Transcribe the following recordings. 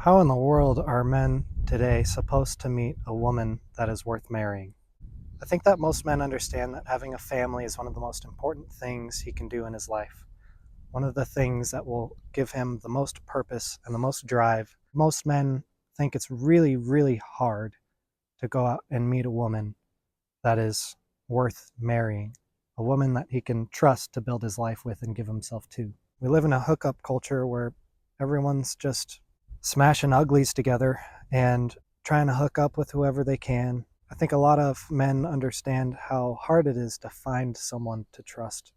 How in the world are men today supposed to meet a woman that is worth marrying? I think that most men understand that having a family is one of the most important things he can do in his life. One of the things that will give him the most purpose and the most drive. Most men think it's really, really hard to go out and meet a woman that is worth marrying, a woman that he can trust to build his life with and give himself to. We live in a hookup culture where everyone's just smashing uglies together and trying to hook up with whoever they can. I think a lot of men understand how hard it is to find someone to trust.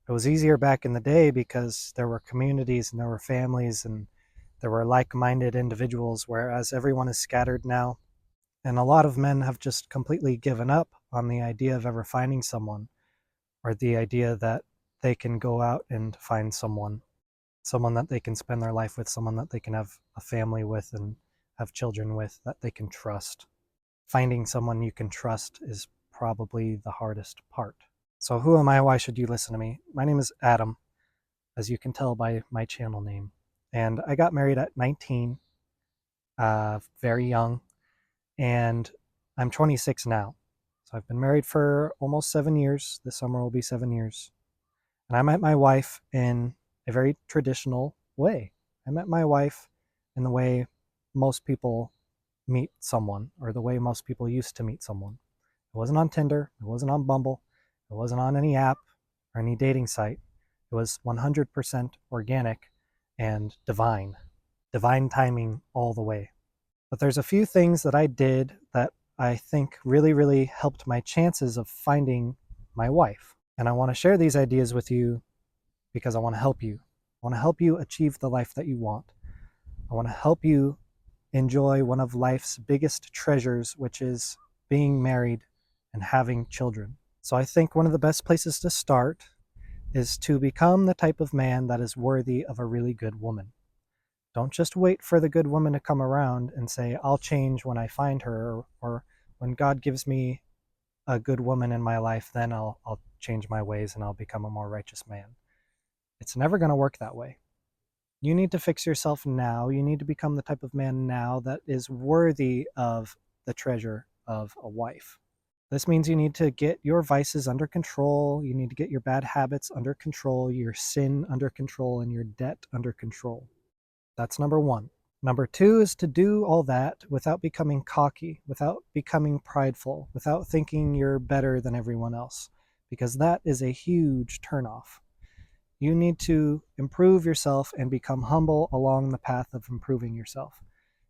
It was easier back in the day because there were communities and there were families and there were like minded individuals, whereas everyone is scattered now. And a lot of men have just completely given up on the idea of ever finding someone, or the idea that they can go out and find someone that they can spend their life with, someone that they can have a family with and have children with, that they can trust. Finding someone you can trust is probably the hardest part. So, who am I? Why should you listen to me? My name is Adam, as you can tell by my channel name. And I got married at 19, very young, and I'm 26 now. So, I've been married for almost 7 years. This summer will be 7 years. And I met my wife in a very traditional way. I met my wife in the way most people meet someone, or the way most people used to meet someone. It wasn't on Tinder, it wasn't on Bumble, it wasn't on any app or any dating site. It was 100% organic and divine, divine timing all the way. But there's a few things that I did that I think really, really helped my chances of finding my wife. And I want to share these ideas with you because I want to help you. I want to help you achieve the life that you want. I want to help you enjoy one of life's biggest treasures, which is being married and having children. So I think one of the best places to start is to become the type of man that is worthy of a really good woman. Don't just wait for the good woman to come around and say, I'll change when I find her, or when God gives me a good woman in my life, then I'll change my ways and I'll become a more righteous man. It's never going to work that way. You need to fix yourself now. You need to become the type of man now that is worthy of the treasure of a wife. This means you need to get your vices under control. You need to get your bad habits under control, your sin under control, and your debt under control. That's number one. Number two is to do all that without becoming cocky, without becoming prideful, without thinking you're better than everyone else, because that is a huge turnoff. You need to improve yourself and become humble along the path of improving yourself.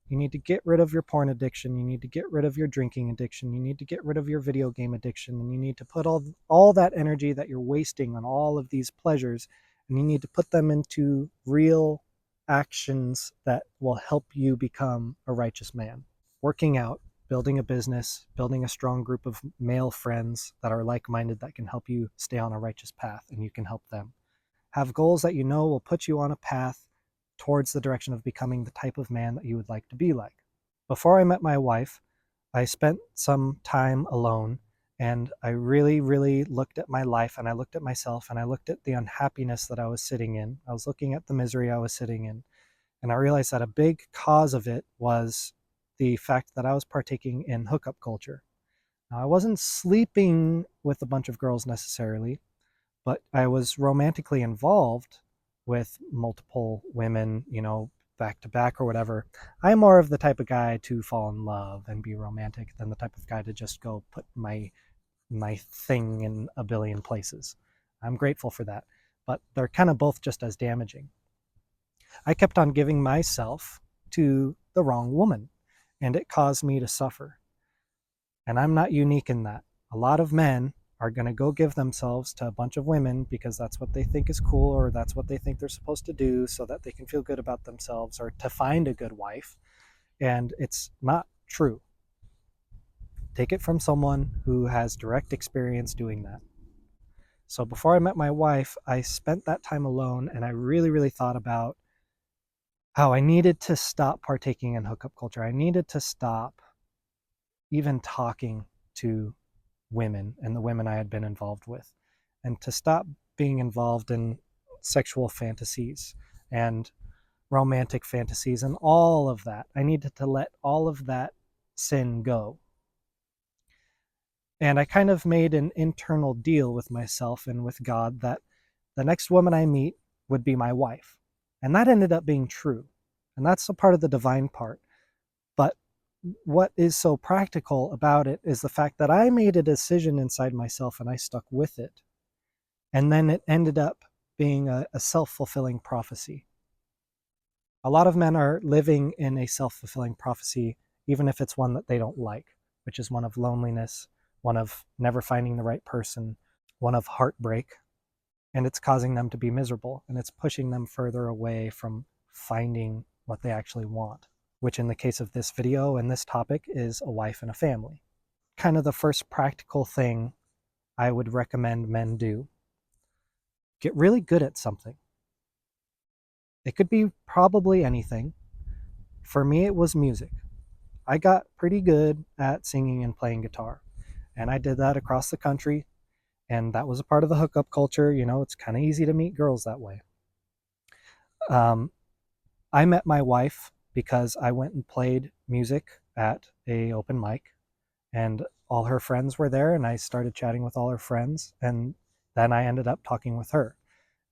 You need to get rid of your porn addiction. You need to get rid of your drinking addiction. You need to get rid of your video game addiction. And you need to put all that energy that you're wasting on all of these pleasures, and you need to put them into real actions that will help you become a righteous man. Working out, building a business, building a strong group of male friends that are like-minded, that can help you stay on a righteous path, and you can help them. Have goals that you know will put you on a path towards the direction of becoming the type of man that you would like to be like. Before I met my wife, I spent some time alone, and I really, really looked at my life, and I looked at myself, and I looked at the unhappiness that I was sitting in. I was looking at the misery I was sitting in, and I realized that a big cause of it was the fact that I was partaking in hookup culture. Now, I wasn't sleeping with a bunch of girls necessarily, but I was romantically involved with multiple women, back to back or whatever. I'm more of the type of guy to fall in love and be romantic than the type of guy to just go put my thing in a billion places. I'm grateful for that, but they're kind of both just as damaging. I kept on giving myself to the wrong woman, and it caused me to suffer. And I'm not unique in that. A lot of men are going to go give themselves to a bunch of women because that's what they think is cool, or that's what they think they're supposed to do so that they can feel good about themselves, or to find a good wife. And it's not true. Take it from someone who has direct experience doing that. So before I met my wife, I spent that time alone, and I really, really thought about how I needed to stop partaking in hookup culture. I needed to stop even talking to women and the women I had been involved with, and to stop being involved in sexual fantasies and romantic fantasies and all of that. I needed to let all of that sin go. And I kind of made an internal deal with myself and with God that the next woman I meet would be my wife. And that ended up being true. And that's a part of the divine part. But what is so practical about it is the fact that I made a decision inside myself and I stuck with it. And then it ended up being a self-fulfilling prophecy. A lot of men are living in a self-fulfilling prophecy, even if it's one that they don't like, which is one of loneliness, one of never finding the right person, one of heartbreak, and it's causing them to be miserable, and it's pushing them further away from finding what they actually want, which in the case of this video and this topic is a wife and a family. Kind of the first practical thing I would recommend men do. Get really good at something. It could be probably anything. For me, it was music. I got pretty good at singing and playing guitar, and I did that across the country, and that was a part of the hookup culture. You know, it's kind of easy to meet girls that way. I met my wife because I went and played music at a open mic, and all her friends were there, and I started chatting with all her friends, and then I ended up talking with her.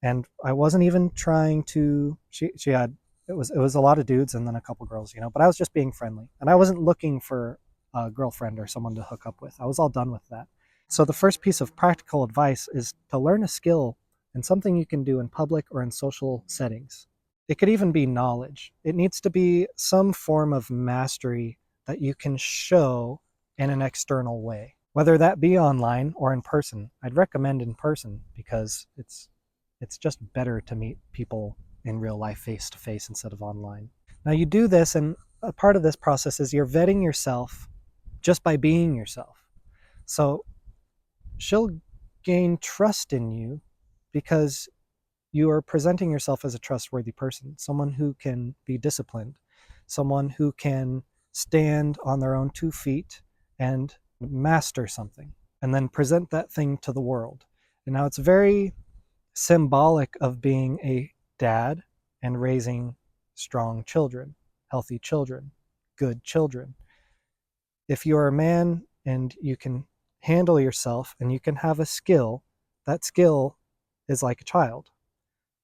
And I wasn't even trying to. She had it was a lot of dudes and then a couple girls, you know. But I was just being friendly, and I wasn't looking for a girlfriend or someone to hook up with. I was all done with that. So the first piece of practical advice is to learn a skill and something you can do in public or in social settings. It could even be knowledge. It needs to be some form of mastery that you can show in an external way, whether that be online or in person. I'd recommend in person because it's just better to meet people in real life face to face instead of online. Now you do this, and a part of this process is you're vetting yourself just by being yourself. So she'll gain trust in you because you are presenting yourself as a trustworthy person, someone who can be disciplined, someone who can stand on their own 2 feet and master something, and then present that thing to the world. And now it's very symbolic of being a dad and raising strong children, healthy children, good children. If you're a man and you can handle yourself and you can have a skill, that skill is like a child.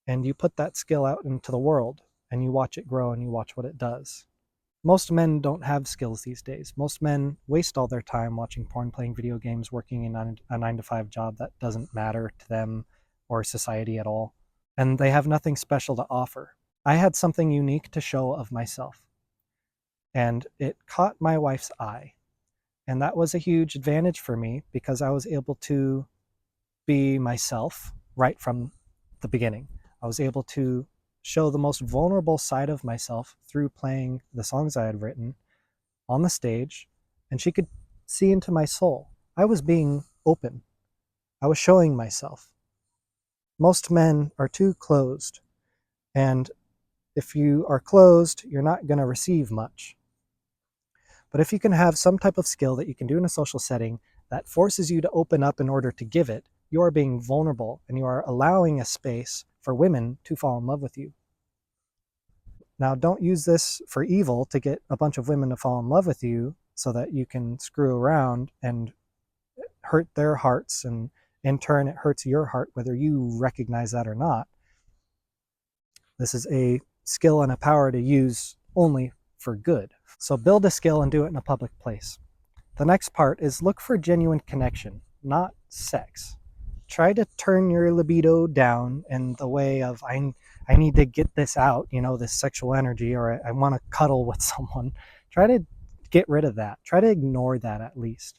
And you put that skill out into the world and you watch it grow and you watch what it does. Most men don't have skills these days. Most men waste all their time watching porn, playing video games, working in a 9-to-5 job that doesn't matter to them or society at all. And they have nothing special to offer. I had something unique to show of myself. And it caught my wife's eye. And that was a huge advantage for me because I was able to be myself right from the beginning. I was able to show the most vulnerable side of myself through playing the songs I had written on the stage, and she could see into my soul. I was being open. I was showing myself. Most men are too closed, and if you are closed, you're not going to receive much. But if you can have some type of skill that you can do in a social setting that forces you to open up in order to give it, you are being vulnerable and you are allowing a space for women to fall in love with you. Now, don't use this for evil to get a bunch of women to fall in love with you so that you can screw around and hurt their hearts, and in turn it hurts your heart whether you recognize that or not. This is a skill and a power to use only for good. So build a skill and do it in a public place. The next part is look for genuine connection, not sex. Try to turn your libido down in the way of I need to get this out, you know, this sexual energy, or I want to cuddle with someone. Try to get rid of that. Try to ignore that at least.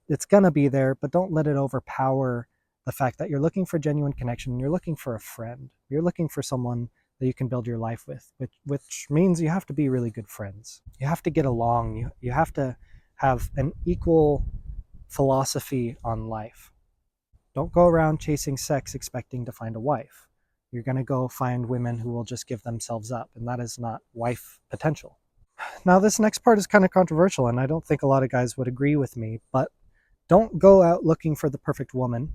It's going to be there, but don't let it overpower the fact that you're looking for genuine connection. You're looking for a friend. You're looking for someone that you can build your life with, which means you have to be really good friends. You have to get along. You have to have an equal philosophy on life. Don't go around chasing sex expecting to find a wife. You're going to go find women who will just give themselves up, and that is not wife potential. Now, this next part is kind of controversial, and I don't think a lot of guys would agree with me, but don't go out looking for the perfect woman.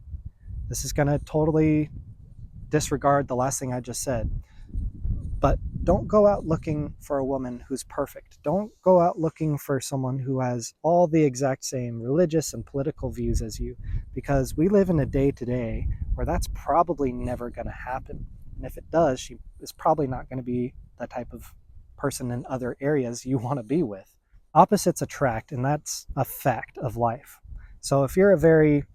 This is going to totally disregard the last thing I just said. But don't go out looking for a woman who's perfect. Don't go out looking for someone who has all the exact same religious and political views as you, because we live in a day to day where that's probably never going to happen. And if it does, she is probably not going to be the type of person in other areas you want to be with. Opposites attract, and that's a fact of life. So if you're a very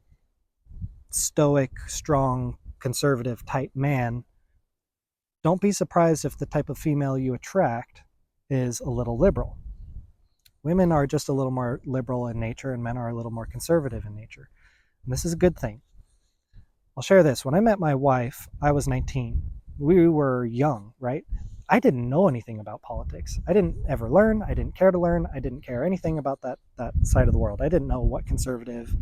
stoic, strong, conservative type man, don't be surprised if the type of female you attract is a little liberal. Women are just a little more liberal in nature, and men are a little more conservative in nature. And this is a good thing. I'll share this. When I met my wife, I was 19. We were young, right? I didn't know anything about politics. I didn't ever learn. I didn't care to learn. I didn't care anything about that side of the world. I didn't know what conservative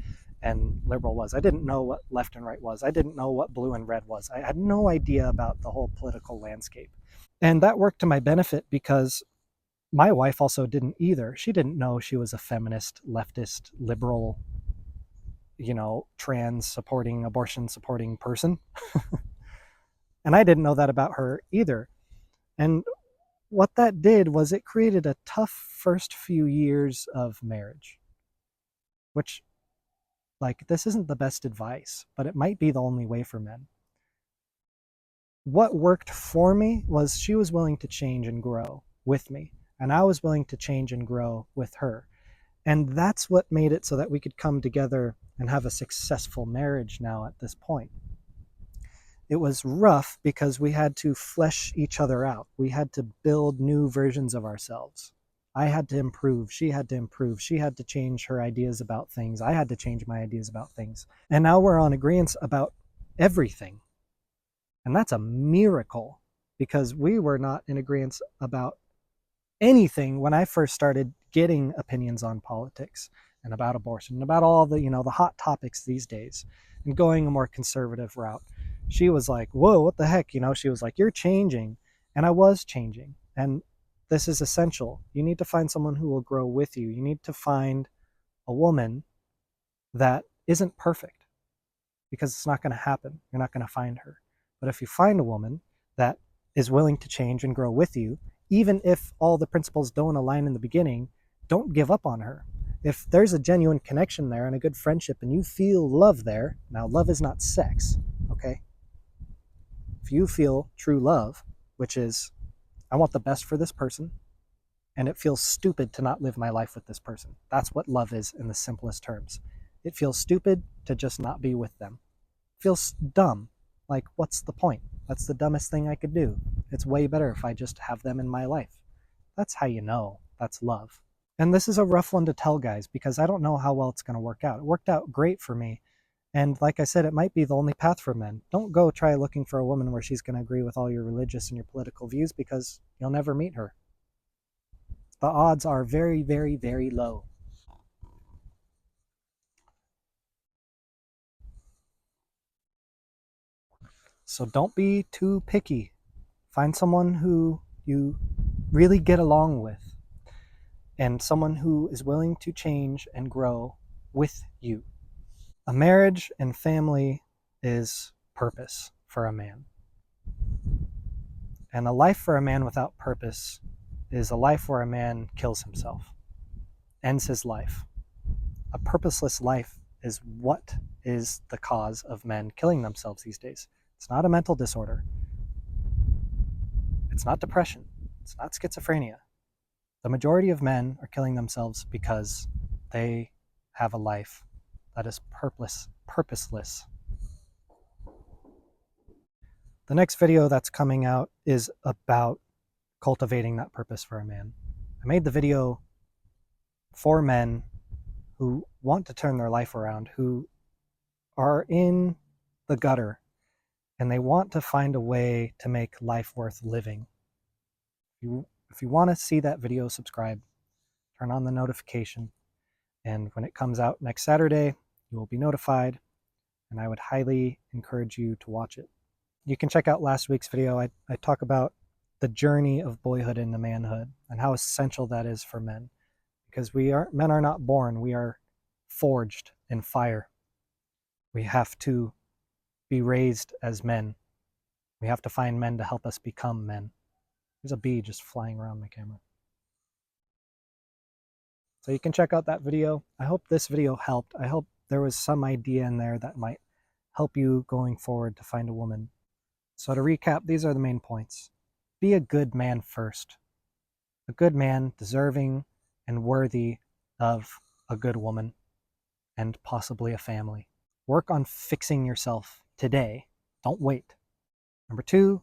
and liberal was. I didn't know what left and right was. I didn't know what blue and red was. I had no idea about the whole political landscape. And that worked to my benefit because my wife also didn't either. She didn't know she was a feminist, leftist, liberal, trans supporting, abortion supporting person. And I didn't know that about her either. And what that did was it created a tough first few years of marriage, which, like, this isn't the best advice, but it might be the only way for men. What worked for me was she was willing to change and grow with me, and I was willing to change and grow with her. And that's what made it so that we could come together and have a successful marriage now at this point. It was rough because we had to flesh each other out. We had to build new versions of ourselves. I had to improve. She had to improve. She had to change her ideas about things. I had to change my ideas about things. And now we're on agreement about everything. And that's a miracle because we were not in agreement about anything when I first started getting opinions on politics and about abortion and about all the hot topics these days and going a more conservative route. She was like, whoa, what the heck? She was like, you're changing. And I was changing. And this is essential. You need to find someone who will grow with you. You need to find a woman that isn't perfect because it's not going to happen. You're not going to find her. But if you find a woman that is willing to change and grow with you, even if all the principles don't align in the beginning, don't give up on her. If there's a genuine connection there and a good friendship and you feel love there, now love is not sex, okay? If you feel true love, which is, I want the best for this person, and it feels stupid to not live my life with this person. That's what love is in the simplest terms. It feels stupid to just not be with them. It feels dumb. Like, what's the point? That's the dumbest thing I could do. It's way better if I just have them in my life. That's how you know that's love. And this is a rough one to tell, guys, because I don't know how well it's going to work out. It worked out great for me. And like I said, it might be the only path for men. Don't go try looking for a woman where she's going to agree with all your religious and your political views because you'll never meet her. The odds are very, very, very low. So don't be too picky. Find someone who you really get along with and someone who is willing to change and grow with you. A marriage and family is purpose for a man. And a life for a man without purpose is a life where a man kills himself, ends his life. A purposeless life is what is the cause of men killing themselves these days. It's not a mental disorder. It's not depression. It's not schizophrenia. The majority of men are killing themselves because they have a life that is purposeless. The next video that's coming out is about cultivating that purpose for a man. I made the video for men who want to turn their life around, who are in the gutter, and they want to find a way to make life worth living. If you want to see that video, subscribe, turn on the notification, and when it comes out next Saturday, you will be notified, and I would highly encourage you to watch it. You can check out last week's video. I talk about the journey of boyhood into manhood and how essential that is for men, because men are not born, we are forged in fire. We have to be raised as men. We have to find men to help us become men. There's a bee just flying around my camera. So you can check out that video. I hope this video helped. I hope there was some idea in there that might help you going forward to find a woman. So to recap, these are the main points. Be a good man first. A good man deserving and worthy of a good woman and possibly a family. Work on fixing yourself today. Don't wait. Number 2,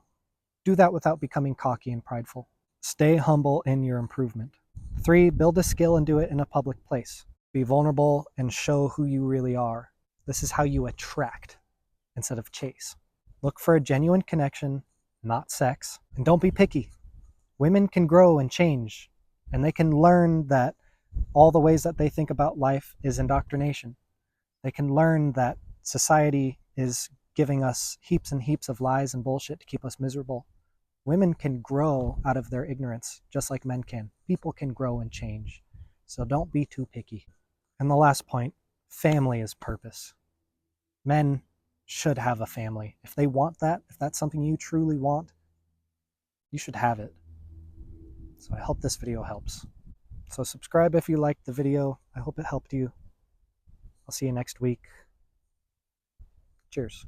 do that without becoming cocky and prideful. Stay humble in your improvement. 3, build a skill and do it in a public place. Be vulnerable and show who you really are. This is how you attract instead of chase. Look for a genuine connection, not sex. And don't be picky. Women can grow and change, and they can learn that all the ways that they think about life is indoctrination. They can learn that society is giving us heaps and heaps of lies and bullshit to keep us miserable. Women can grow out of their ignorance just like men can. People can grow and change. So don't be too picky. And the last point, family is purpose. Men should have a family. If they want that, if that's something you truly want, you should have it. So I hope this video helps. So subscribe if you liked the video. I hope it helped you. I'll see you next week. Cheers.